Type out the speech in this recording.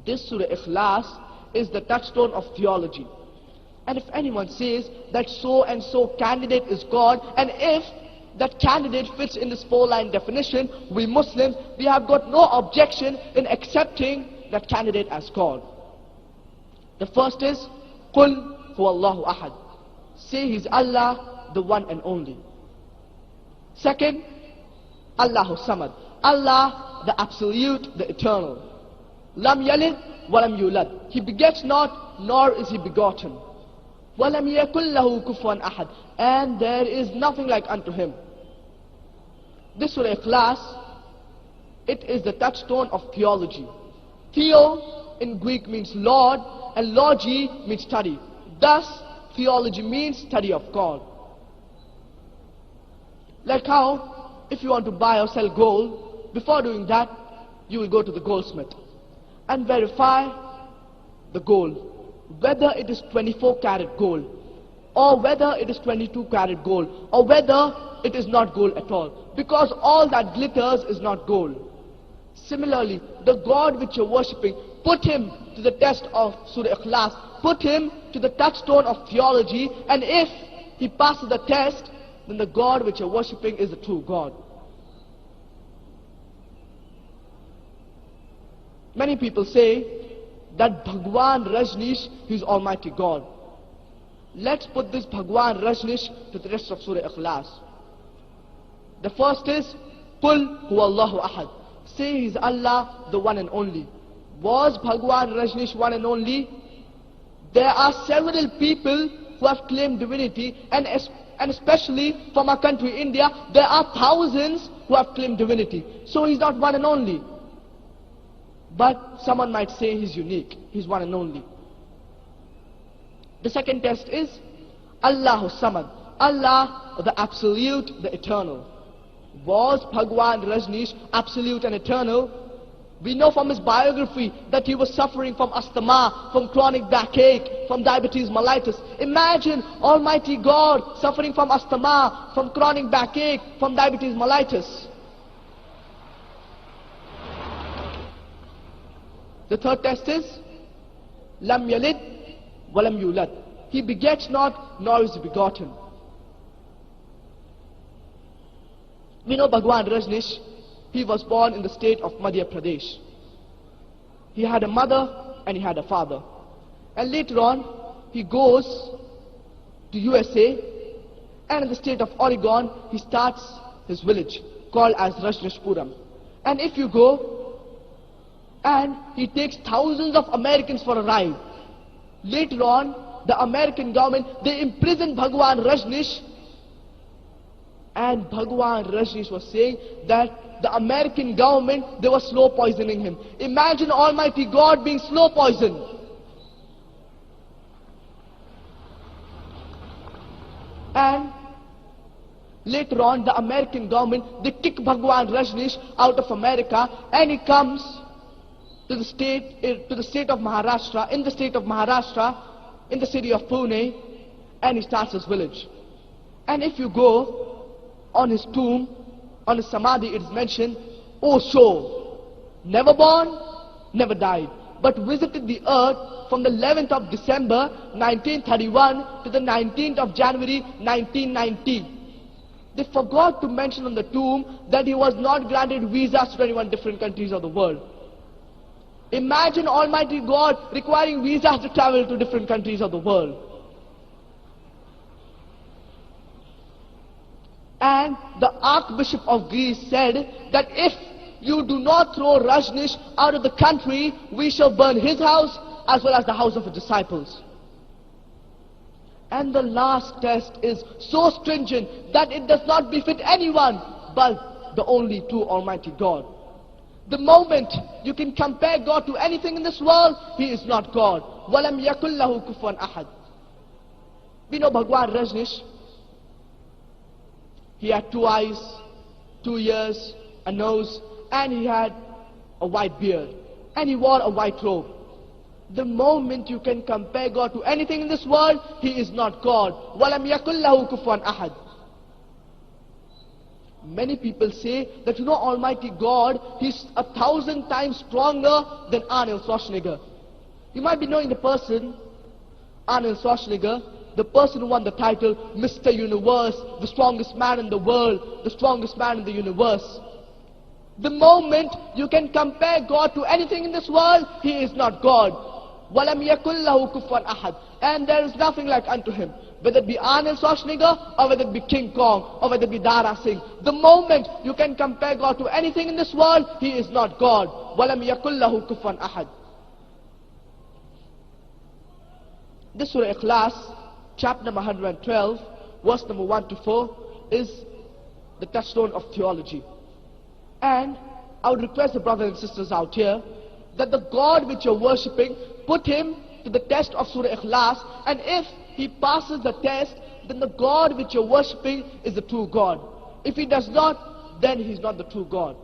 This Surah Ikhlas is the touchstone of theology. And if anyone says that so and so candidate is God, and if that candidate fits in this 4-line definition, we Muslims, we have got no objection in accepting that candidate as God. The first is, Qul huwallahu ahad. Say He's Allah, the one and only. Second, Allahu samad. Allah, the absolute, the eternal. Lam yalid wa lam yulad. He begets not, nor is He begotten. Wa lam yakul lahu kufuwan ahad. And there is nothing like unto Him. This Surah Ikhlas, it is the touchstone of theology. Theo in Greek means Lord, and logi means study. Thus, theology means study of God. Like how, if you want to buy or sell gold, before doing that, you will go to the goldsmith and verify the gold, whether it is 24 karat gold, or whether it is 22 karat gold, or whether it is not gold at all, because all that glitters is not gold. Similarly, the God which you're worshipping, put Him to the test of Surah Ikhlas, put Him to the touchstone of theology, and if He passes the test, then the God which you're worshipping is the true God. Many people say that Bhagwan Rajneesh, He is Almighty God. Let's put this Bhagwan Rajneesh to the rest of Surah Ikhlas. The first is, Qul huwallahu ahad. Say He's Allah, the one and only. Was Bhagwan Rajneesh one and only? There are several people who have claimed divinity, and especially from our country, India, there are thousands who have claimed divinity. So He's not one and only. But someone might say He's unique, He's one and only. The second test is Allahu Samad. Allah, the absolute, the eternal. Was Bhagwan Rajneesh absolute and eternal? We know from his biography that he was suffering from asthma, from chronic backache, from diabetes mellitus. Imagine Almighty God suffering from asthma, from chronic backache, from diabetes mellitus. The third test is Lam yalid wa lam yulad. He begets not, nor is he begotten. We know Bhagwan Rajneesh, he was born in the state of Madhya Pradesh. He had a mother and he had a father. And later on, he goes to USA, and in the state of Oregon, he starts his village called as Rajneeshpuram. And if you go, and he takes thousands of Americans for a ride. Later on, the American government, they imprisoned Bhagwan Rajneesh, and Bhagwan Rajneesh was saying that the American government, they were slow poisoning him. Imagine Almighty God being slow poisoned. And later on, the American government, they kick Bhagwan Rajneesh out of America, and he comes to the state of Maharashtra, in the state of Maharashtra, in the city of Pune, and he starts his village. And if you go on his tomb, on his samadhi, it is mentioned, Osho, never born, never died, but visited the earth from the 11th of December 1931 to the 19th of January 1990. They forgot to mention on the tomb that he was not granted visas to 21 different countries of the world. Imagine Almighty God requiring visas to travel to different countries of the world. And the Archbishop of Greece said that if you do not throw Rajneesh out of the country, we shall burn his house as well as the house of his disciples. And the last test is so stringent that it does not befit anyone but the only true Almighty God. The moment you can compare God to anything in this world, He is not God. وَلَمْ يَكُلْ لَهُ كُفُوًا أَحَدٌ. We know Bhagwan Rajneesh. He had 2 eyes, 2 ears, a nose, and he had a white beard. And he wore a white robe. The moment you can compare God to anything in this world, He is not God. وَلَمْ يَكُلْ لَهُ كُفُوًا أَحَدٌ. Many people say that, Almighty God, He's 1,000 times stronger than Arnold Schwarzenegger. You might be knowing the person, Arnold Schwarzenegger, the person who won the title Mr. Universe, the strongest man in the world, the strongest man in the universe. The moment you can compare God to anything in this world, He is not God. وَلَمْ يَكُنْ لَهُ كُفُوًا أَحَدٌ. And there is nothing like unto Him. Whether it be Arnold Schwarzenegger, or whether it be King Kong, or whether it be Dara Singh. The moment you can compare God to anything in this world, He is not God. وَلَمْ يَكُنْ لَهُ كُفُوًا أَحَدٌ. This Surah Ikhlas, chapter number 112, verse number 1 to 4, is the touchstone of theology. And I would request the brothers and sisters out here that the God which you're worshipping, put Him to the test of Surah Ikhlas, and if He passes the test, then the God which you're worshipping is the true God. If He does not, then He's not the true God.